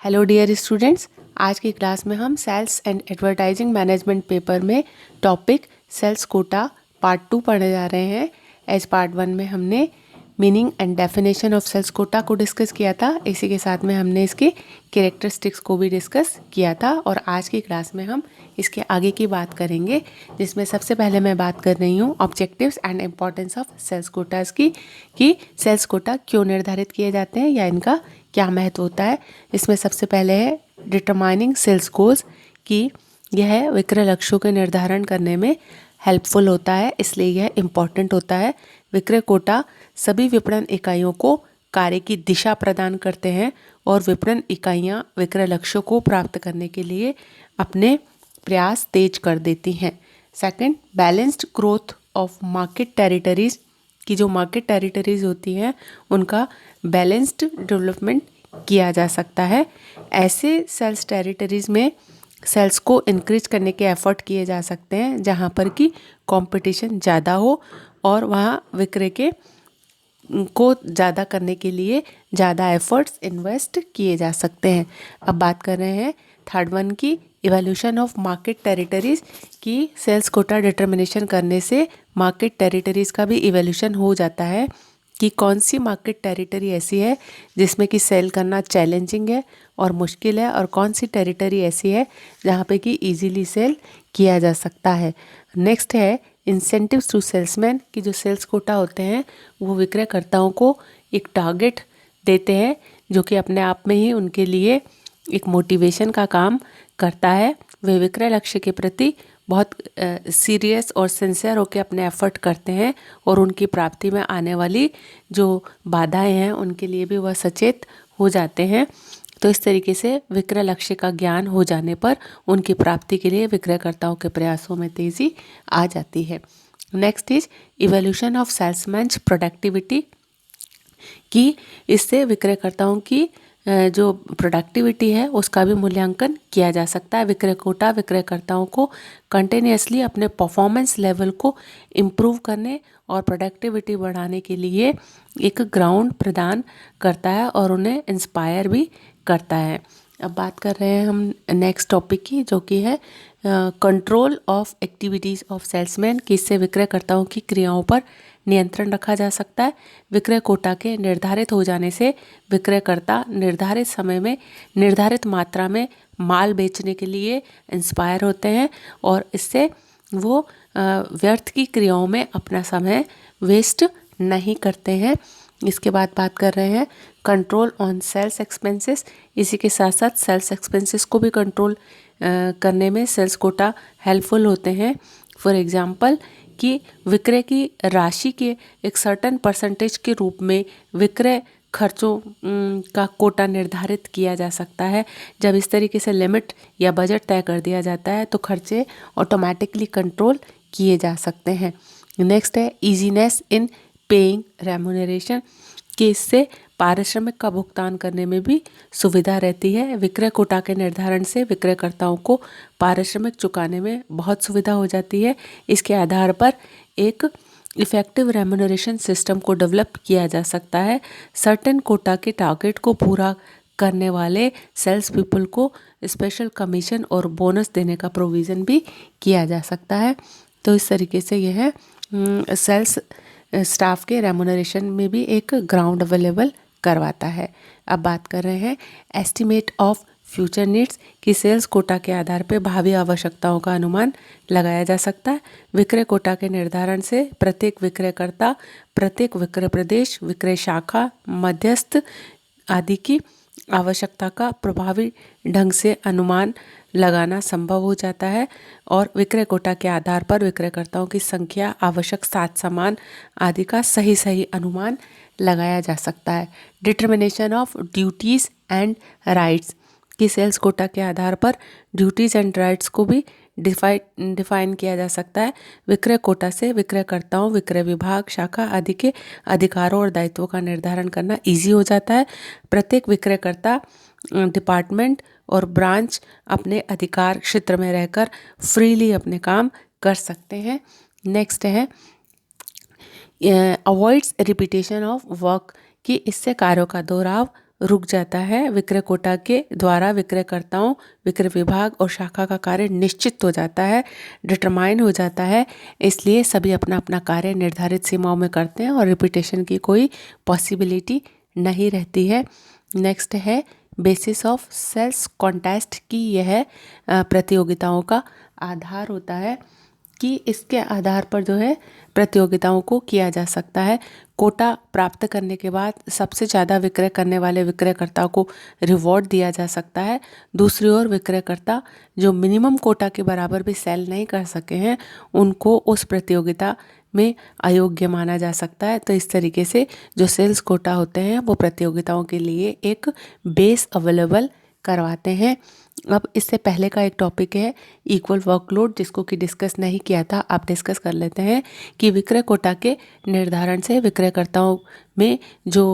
Hello dear students, आज की class में हम sales and advertising management paper में टॉपिक सेल्स कोटा पार्ट 2 पढ़ने जा रहे हैं। एज पार्ट 1 में हमने meaning and definition of sales quota को डिस्कस किया था। इसी के साथ में हमने इसके कैरेक्टरिस्टिक्स को भी डिस्कस किया था और आज की क्लास में हम इसके आगे की बात करेंगे, जिसमें सबसे पहले मैं बात कर रही हूँ objectives and importance of sales quotas की, कि सेल्स कोटा क्यों निर्धारित किए जाते हैं या इनका क्या महत्व होता है। इसमें सबसे पहले है डिटरमाइनिंग सेल्स गोल्स, कि यह विक्रय लक्ष्यों के निर्धारण करने में हेल्पफुल होता है, इसलिए यह इम्पॉर्टेंट होता है। विक्रय कोटा सभी विपणन इकाइयों को कार्य की दिशा प्रदान करते हैं और विपणन इकाइयां विक्रय लक्ष्यों को प्राप्त करने के लिए अपने प्रयास तेज कर देती हैं। Second, balanced growth of market territories, की जो मार्केट टेरिटरीज होती हैं उनका बैलेंस्ड डेवलपमेंट किया जा सकता है। ऐसे सेल्स टेरिटरीज में सेल्स को इंक्रीज करने के एफर्ट किए जा सकते हैं जहां पर कि कंपटीशन ज़्यादा हो और वहां विक्रय के को ज़्यादा करने के लिए ज़्यादा एफर्ट्स इन्वेस्ट किए जा सकते हैं। अब बात कर रहे हैं थर्ड वन की, इवोल्यूशन ऑफ मार्केट टेरिटरीज, की सेल्स कोटा डिटर्मिनेशन करने से मार्केट टेरिटरीज का भी इवोल्यूशन हो जाता है, कि कौन सी मार्केट टेरिटरी ऐसी है जिसमें कि सेल करना चैलेंजिंग है और मुश्किल है, और कौन सी टेरिटरी ऐसी है जहाँ पे कि इजीली सेल किया जा सकता है। नेक्स्ट है इंसेंटिव्स टू सेल्समैन, की जो सेल्स कोटा होते हैं वो विक्रयकर्ताओं को एक टारगेट देते हैं जो कि अपने आप में ही उनके लिए एक मोटिवेशन का काम करता है। वे विक्रय लक्ष्य के प्रति बहुत सीरियस और सिंसियर होकर अपने एफर्ट करते हैं और उनकी प्राप्ति में आने वाली जो बाधाएं हैं उनके लिए भी वह सचेत हो जाते हैं। तो इस तरीके से विक्रय लक्ष्य का ज्ञान हो जाने पर उनकी प्राप्ति के लिए विक्रयकर्ताओं के प्रयासों में तेज़ी आ जाती है। Next is evolution of salesmen's productivity, कि इससे विक्रयकर्ताओं की जो प्रोडक्टिविटी है उसका भी मूल्यांकन किया जा सकता है। विक्रय कोटा विक्रयकर्ताओं को कंटिन्यूसली अपने परफॉर्मेंस लेवल को इम्प्रूव करने और प्रोडक्टिविटी बढ़ाने के लिए एक ग्राउंड प्रदान करता है और उन्हें इंस्पायर भी करता है। अब बात कर रहे हैं हम नेक्स्ट टॉपिक की, जो कि है control of activities of salesman, कि इससे विक्रयकर्ताओं की क्रियाओं पर नियंत्रण रखा जा सकता है। विक्रय कोटा के निर्धारित हो जाने से विक्रयकर्ता निर्धारित समय में निर्धारित मात्रा में माल बेचने के लिए इंस्पायर होते हैं और इससे वो व्यर्थ की क्रियाओं में अपना समय वेस्ट नहीं करते हैं। इसके बाद बात कर रहे हैं कंट्रोल ऑन सेल्स एक्सपेंसेस। इसी के साथ साथ सेल्स एक्सपेंसेस को भी कंट्रोल करने में सेल्स कोटा हेल्पफुल होते हैं। फॉर एग्जांपल, कि विक्रय की राशि के एक सर्टेन परसेंटेज के रूप में विक्रय खर्चों का कोटा निर्धारित किया जा सकता है। जब इस तरीके से लिमिट या बजट तय कर दिया जाता है तो खर्चे ऑटोमेटिकली कंट्रोल किए जा सकते हैं। नेक्स्ट है इजीनेस इन पेइंग रेम्यूनरेशन, कि इससे पारिश्रमिक का भुगतान करने में भी सुविधा रहती है। विक्रय कोटा के निर्धारण से विक्रयकर्ताओं को पारिश्रमिक चुकाने में बहुत सुविधा हो जाती है। इसके आधार पर एक इफ़ेक्टिव रेम्यूनरेशन सिस्टम को डेवलप किया जा सकता है। सर्टेन कोटा के टारगेट को पूरा करने वाले सेल्स पीपल को स्पेशल कमीशन और बोनस देने का प्रोविज़न भी किया जा सकता है। तो इस तरीके से यह सेल्स स्टाफ के रेम्यूनरेशन में भी एक ग्राउंड अवेलेबल करवाता है। अब बात कर रहे हैं एस्टिमेट ऑफ फ्यूचर नीड्स, की सेल्स कोटा के आधार पर भावी आवश्यकताओं का अनुमान लगाया जा सकता है। विक्रय कोटा के निर्धारण से प्रत्येक विक्रयकर्ता, प्रत्येक विक्रय प्रदेश, विक्रय शाखा, मध्यस्थ आदि की आवश्यकता का प्रभावी ढंग से अनुमान लगाना संभव हो जाता है और विक्रय कोटा के आधार पर विक्रयकर्ताओं की संख्या, आवश्यक साथ सामान आदि का सही अनुमान लगाया जा सकता है। Determination of duties and rights, की सेल्स कोटा के आधार पर ड्यूटीज़ एंड राइट्स को भी डिफाइन किया जा सकता है। विक्रय कोटा से विक्रयकर्ताओं, विक्रय विभाग, शाखा आदि के अधिकारों और दायित्वों का निर्धारण करना इजी हो जाता है। प्रत्येक विक्रयकर्ता, डिपार्टमेंट और ब्रांच अपने अधिकार क्षेत्र में रहकर फ्रीली अपने काम कर सकते हैं। नेक्स्ट है अवॉइड्स रिपीटेशन ऑफ वर्क, कि इससे कार्यों का दोहराव रुक जाता है। विक्रय कोटा के द्वारा विक्रयकर्ताओं, विक्रय विभाग और शाखा का कार्य निश्चित हो जाता है, डिटरमाइन हो जाता है। इसलिए सभी अपना अपना कार्य निर्धारित सीमाओं में करते हैं और रिपीटेशन की कोई पॉसिबिलिटी नहीं रहती है। नेक्स्ट है बेसिस ऑफ सेल्स कॉन्टेस्ट की यह प्रतियोगिताओं का आधार होता है कि इसके आधार पर जो है प्रतियोगिताओं को किया जा सकता है। कोटा प्राप्त करने के बाद सबसे ज़्यादा विक्रय करने वाले विक्रयकर्ता को रिवॉर्ड दिया जा सकता है। दूसरी ओर विक्रयकर्ता जो मिनिमम कोटा के बराबर भी सेल नहीं कर सके हैं उनको उस प्रतियोगिता में अयोग्य माना जा सकता है। तो इस तरीके से जो सेल्स कोटा होते हैं वो प्रतियोगिताओं के लिए एक बेस अवेलेबल करवाते हैं। अब इससे पहले का एक टॉपिक है इक्वल वर्कलोड, जिसको कि डिस्कस नहीं किया था, आप डिस्कस कर लेते हैं कि विक्रय कोटा के निर्धारण से विक्रयकर्ताओं में जो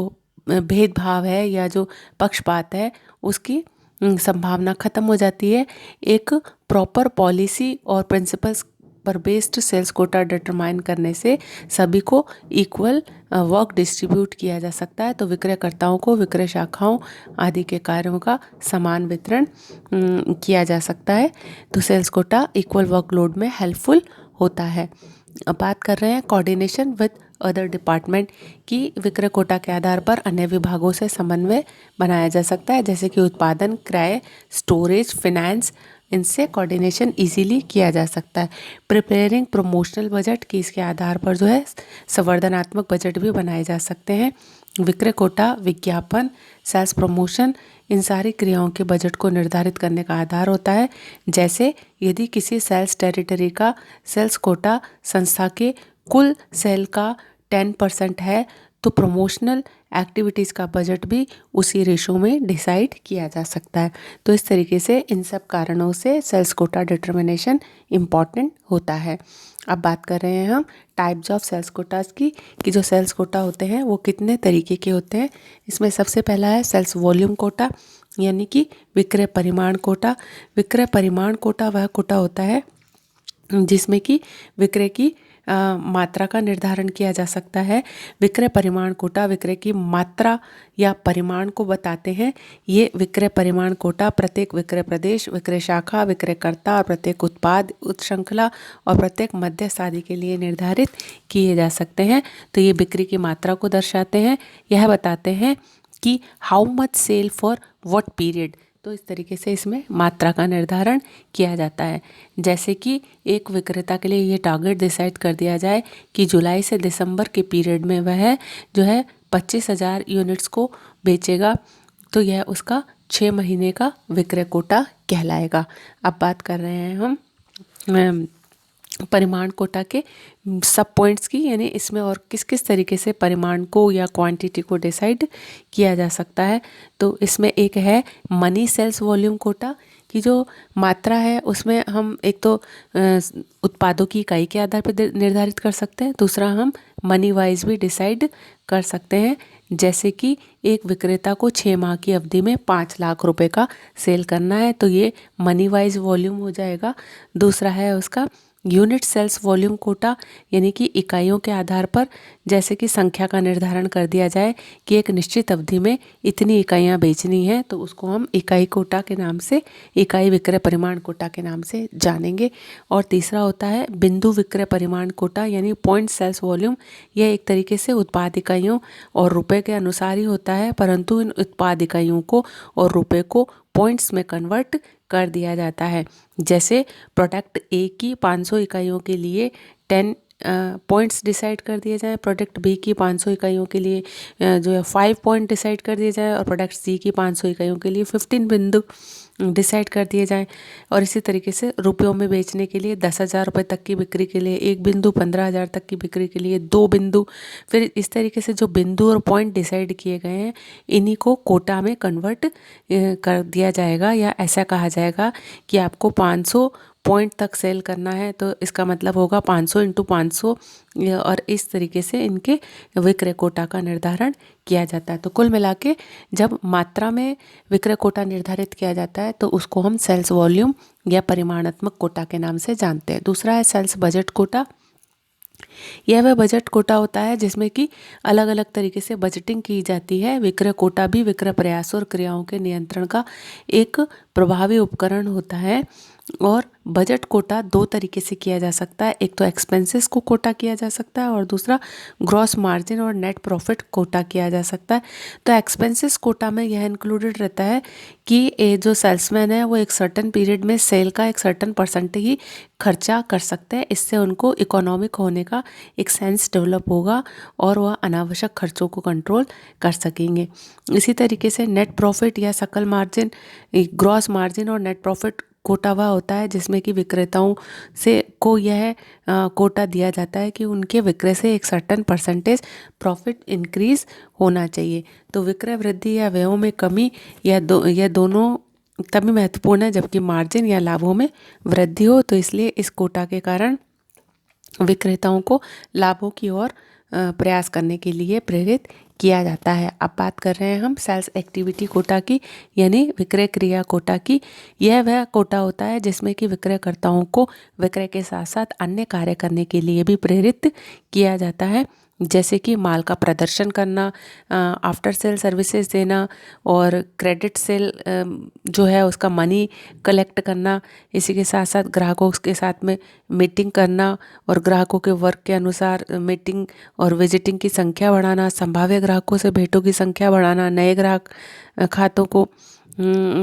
भेदभाव है या जो पक्षपात है उसकी संभावना खत्म हो जाती है। एक प्रॉपर पॉलिसी और प्रिंसिपल्स पर बेस्ड सेल्स कोटा डिटरमाइन करने से सभी को इक्वल वर्क डिस्ट्रीब्यूट किया जा सकता है। तो विक्रयकर्ताओं को विक्रय शाखाओं आदि के कार्यों का समान वितरण किया जा सकता है। तो सेल्स कोटा इक्वल वर्कलोड में हेल्पफुल होता है। अब बात कर रहे हैं कोऑर्डिनेशन विद अदर डिपार्टमेंट की विक्रय कोटा के आधार पर अन्य विभागों से समन्वय बनाया जा सकता है, जैसे कि उत्पादन, क्रय, स्टोरेज, फिनेंस, इनसे कोऑर्डिनेशन इजीली किया जा सकता है। प्रिपेयरिंग प्रमोशनल बजट की इसके आधार पर जो है संवर्धनात्मक बजट भी बनाए जा सकते हैं। विक्रय कोटा, विज्ञापन, सेल्स प्रमोशन, इन सारी क्रियाओं के बजट को निर्धारित करने का आधार होता है। जैसे यदि किसी सेल्स टेरिटरी का सेल्स कोटा संस्था के कुल सेल का 10% है तो प्रमोशनल एक्टिविटीज़ का बजट भी उसी रेशो में डिसाइड किया जा सकता है। तो इस तरीके से इन सब कारणों से सेल्स कोटा डिटर्मिनेशन इम्पॉर्टेंट होता है। अब बात कर रहे हैं हम टाइप्स ऑफ सेल्स कोटास की कि जो सेल्स कोटा होते हैं वो कितने तरीके के होते हैं। इसमें सबसे पहला है सेल्स वॉल्यूम कोटा, यानी कि विक्रय परिमाण कोटा। विक्रय परिमाण कोटा वह कोटा होता है जिसमें कि विक्रय की मात्रा का निर्धारण किया जा सकता है। विक्रय परिमाण कोटा विक्रय की मात्रा या परिमाण को बताते हैं। ये विक्रय परिमाण कोटा प्रत्येक विक्रय प्रदेश, विक्रय शाखा, विक्रयकर्ता और प्रत्येक उत्पाद, श्रृंखला और प्रत्येक मध्यस्थ आदि के लिए निर्धारित किए जा सकते हैं। तो ये बिक्री की मात्रा को दर्शाते हैं। यह बताते हैं कि how much sale for what period. तो इस तरीके से इसमें मात्रा का निर्धारण किया जाता है। जैसे कि एक विक्रेता के लिए ये टारगेट डिसाइड कर दिया जाए कि जुलाई से दिसंबर के पीरियड में वह जो है 25,000 यूनिट्स को बेचेगा, तो यह उसका 6 महीने का विक्रय कोटा कहलाएगा। अब बात कर रहे हैं हम परिमाण कोटा के सब पॉइंट्स की, यानी इसमें और किस किस तरीके से परिमाण को या क्वांटिटी को डिसाइड किया जा सकता है। तो इसमें एक है मनी सेल्स वॉल्यूम कोटा की जो मात्रा है उसमें हम एक तो उत्पादों की इकाई के आधार पर निर्धारित कर सकते हैं, दूसरा हम मनी वाइज भी डिसाइड कर सकते हैं। जैसे कि एक विक्रेता को 6 माह की अवधि में 5 लाख रुपए का सेल करना है तो ये मनी वाइज वॉल्यूम हो जाएगा। दूसरा है उसका यूनिट सेल्स वॉल्यूम कोटा, यानी कि इकाइयों के आधार पर जैसे कि संख्या का निर्धारण कर दिया जाए कि एक निश्चित अवधि में इतनी इकाइयां बेचनी है तो उसको हम इकाई कोटा के नाम से, इकाई विक्रय परिमाण कोटा के नाम से जानेंगे। और तीसरा होता है बिंदु विक्रय परिमाण कोटा, यानी पॉइंट सेल्स वॉल्यूम। यह एक तरीके से उत्पाद इकाइयों और रुपए के अनुसार ही होता है, परंतु इन उत्पाद इकाइयों को और रुपए को पॉइंट्स में कन्वर्ट कर दिया जाता है। जैसे प्रोडक्ट ए की 500 इकाइयों के लिए 10 पॉइंट्स डिसाइड कर दिए जाएं, प्रोडक्ट बी की 500 इकाइयों के लिए जो है 5 पॉइंट डिसाइड कर दिए जाएं और प्रोडक्ट सी की 500 इकाइयों के लिए 15 बिंदु डिसाइड कर दिए जाएं। और इसी तरीके से रुपयों में बेचने के लिए 10,000 रुपये तक की बिक्री के लिए 1 बिंदु, 15,000 तक की बिक्री के लिए 2 बिंदु। फिर इस तरीके से जो बिंदु और पॉइंट डिसाइड किए गए हैं इन्हीं को कोटा में कन्वर्ट कर दिया जाएगा, या ऐसा कहा जाएगा कि आपको 500 पॉइंट तक सेल करना है तो इसका मतलब होगा 500 × 500, और इस तरीके से इनके विक्रय कोटा का निर्धारण किया जाता है। तो कुल मिला के जब मात्रा में विक्रय कोटा निर्धारित किया जाता है तो उसको हम सेल्स वॉल्यूम या परिमाणात्मक कोटा के नाम से जानते हैं। दूसरा है सेल्स बजट कोटा, यह वह बजट कोटा होता है जिसमें कि अलग अलग तरीके से बजटिंग की जाती है। विक्रय कोटा भी विक्रय प्रयासों और क्रियाओं के नियंत्रण का एक प्रभावी उपकरण होता है। और बजट कोटा दो तरीके से किया जा सकता है, एक तो एक्सपेंसेस को कोटा किया जा सकता है और दूसरा ग्रॉस मार्जिन और नेट प्रॉफिट कोटा किया जा सकता है। तो एक्सपेंसेस कोटा में यह इंक्लूडेड रहता है कि ये जो सेल्समैन है वो एक सर्टन पीरियड में सेल का एक सर्टन परसेंट ही खर्चा कर सकते हैं। इससे उनको इकोनॉमिक होने का एक सेंस डेवलप होगा और वह अनावश्यक खर्चों को कंट्रोल कर सकेंगे। इसी तरीके से नेट प्रॉफिट या सकल मार्जिन, ग्रॉस मार्जिन और नेट प्रॉफिट कोटा वह होता है जिसमें कि विक्रेताओं से को यह कोटा दिया जाता है कि उनके विक्रय से एक सर्टन परसेंटेज प्रॉफिट इंक्रीज होना चाहिए। तो विक्रय वृद्धि या व्ययों में कमी यह दोनों तभी महत्वपूर्ण है जबकि मार्जिन या लाभों में वृद्धि हो। तो इसलिए इस कोटा के कारण विक्रेताओं को लाभों की ओर प्रयास करने के लिए प्रेरित किया जाता है। अब बात कर रहे हैं हम सेल्स एक्टिविटी कोटा की, यानी विक्रय क्रिया कोटा की। यह वह कोटा होता है जिसमें कि विक्रयकर्ताओं को विक्रय के साथ साथ अन्य कार्य करने के लिए भी प्रेरित किया जाता है, जैसे कि माल का प्रदर्शन करना, आफ्टर सेल सर्विसेज देना और क्रेडिट सेल जो है उसका मनी कलेक्ट करना। इसी के साथ साथ ग्राहकों के साथ में मीटिंग करना और ग्राहकों के वर्क के अनुसार मीटिंग और विजिटिंग की संख्या बढ़ाना, संभाव्य ग्राहकों से भेंटों की संख्या बढ़ाना, नए ग्राहक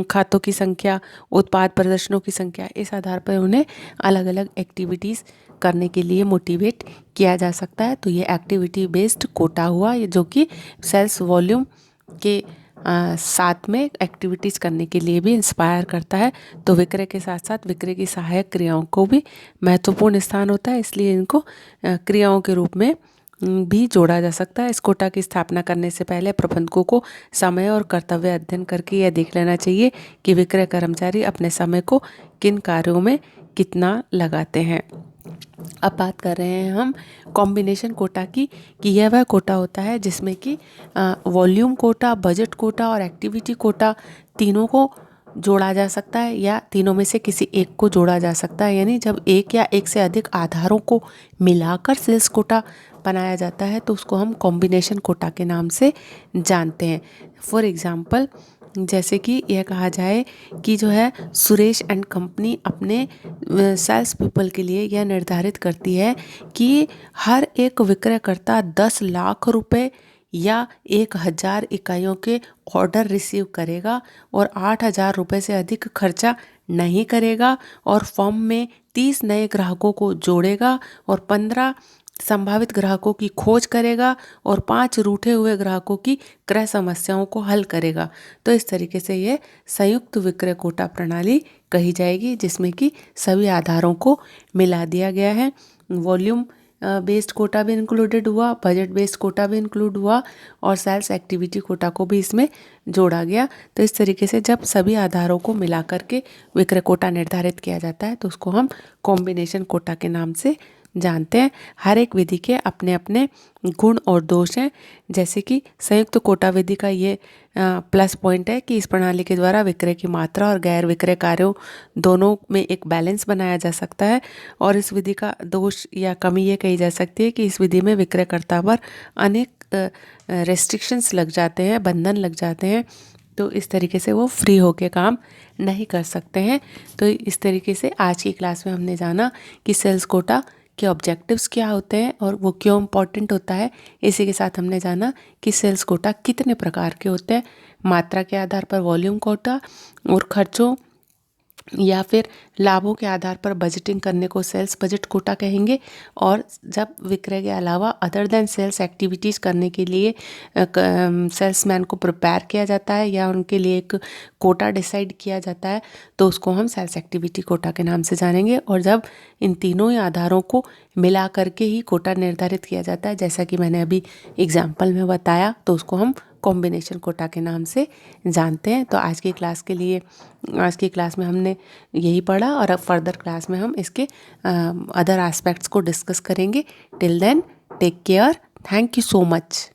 खातों की संख्या, उत्पाद प्रदर्शनों की संख्या। इस आधार पर उन्हें अलग अलग एक्टिविटीज़ करने के लिए मोटिवेट किया जा सकता है। तो ये एक्टिविटी बेस्ड कोटा हुआ, ये जो कि सेल्स वॉल्यूम के साथ में एक्टिविटीज़ करने के लिए भी इंस्पायर करता है। तो विक्रय के साथ साथ विक्रय की सहायक क्रियाओं को भी महत्वपूर्ण स्थान होता है, इसलिए इनको क्रियाओं के रूप में भी जोड़ा जा सकता है। इस कोटा की स्थापना करने से पहले प्रबंधकों को समय और कर्तव्य अध्ययन करके यह देख लेना चाहिए कि विक्रय कर्मचारी अपने समय को किन कार्यों में कितना लगाते हैं। अब बात कर रहे हैं हम कॉम्बिनेशन कोटा की, कि यह वह कोटा होता है जिसमें कि वॉल्यूम कोटा, बजट कोटा और एक्टिविटी कोटा तीनों को जोड़ा जा सकता है या तीनों में से किसी एक को जोड़ा जा सकता है। यानी जब एक या एक से अधिक आधारों को मिलाकर सेल्स कोटा बनाया जाता है तो उसको हम कॉम्बिनेशन कोटा के नाम से जानते हैं। फॉर एग्जाम्पल, जैसे कि यह कहा जाए कि जो है सुरेश एंड कंपनी अपने सेल्स पीपल के लिए यह निर्धारित करती है कि हर एक विक्रयकर्ता 10 लाख रुपए या 1000 इकाइयों के ऑर्डर रिसीव करेगा और 8000 रुपये से अधिक खर्चा नहीं करेगा और फॉर्म में 30 नए ग्राहकों को जोड़ेगा और 15 संभावित ग्राहकों की खोज करेगा और 5 रूठे हुए ग्राहकों की क्रय समस्याओं को हल करेगा। तो इस तरीके से ये संयुक्त विक्रय कोटा प्रणाली कही जाएगी जिसमें कि सभी आधारों को मिला दिया गया है। वॉल्यूम बेस्ड कोटा भी इंक्लूडेड हुआ, बजट बेस्ड कोटा भी इंक्लूड हुआ और सेल्स एक्टिविटी कोटा को भी इसमें जोड़ा गया। तो इस तरीके से जब सभी आधारों को मिला करके विक्रय कोटा निर्धारित किया जाता है तो उसको हम कॉम्बिनेशन कोटा के नाम से जानते हैं। हर एक विधि के अपने अपने गुण और दोष हैं, जैसे कि संयुक्त कोटा विधि का ये प्लस पॉइंट है कि इस प्रणाली के द्वारा विक्रय की मात्रा और गैर विक्रय कार्यों दोनों में एक बैलेंस बनाया जा सकता है। और इस विधि का दोष या कमी ये कही जा सकती है कि इस विधि में विक्रयकर्ता पर अनेक रेस्ट्रिक्शंस लग जाते हैं, बंधन लग जाते हैं, तो इस तरीके से वो फ्री होके काम नहीं कर सकते हैं। तो इस तरीके से आज की क्लास में हमने जाना कि सेल्स कोटा के ऑब्जेक्टिव्स क्या होते हैं और वो क्यों इम्पोर्टेंट होता है। इसी के साथ हमने जाना कि सेल्स कोटा कितने प्रकार के होते हैं, मात्रा के आधार पर वॉल्यूम कोटा और खर्चों या फिर लाभों के आधार पर बजटिंग करने को सेल्स बजट कोटा कहेंगे। और जब विक्रय के अलावा अदर देन सेल्स एक्टिविटीज़ करने के लिए सेल्समैन को प्रिपेयर किया जाता है या उनके लिए एक कोटा डिसाइड किया जाता है तो उसको हम सेल्स एक्टिविटी कोटा के नाम से जानेंगे। और जब इन तीनों ही आधारों को मिला करके ही कोटा निर्धारित किया जाता है, जैसा कि मैंने अभी एग्जाम्पल में बताया, तो उसको हम कॉम्बिनेशन कोटा के नाम से जानते हैं। तो आज की क्लास में हमने यही पढ़ा और अब फर्दर क्लास में हम इसके अदर एस्पेक्ट्स को डिस्कस करेंगे। Till then take care, thank you so much.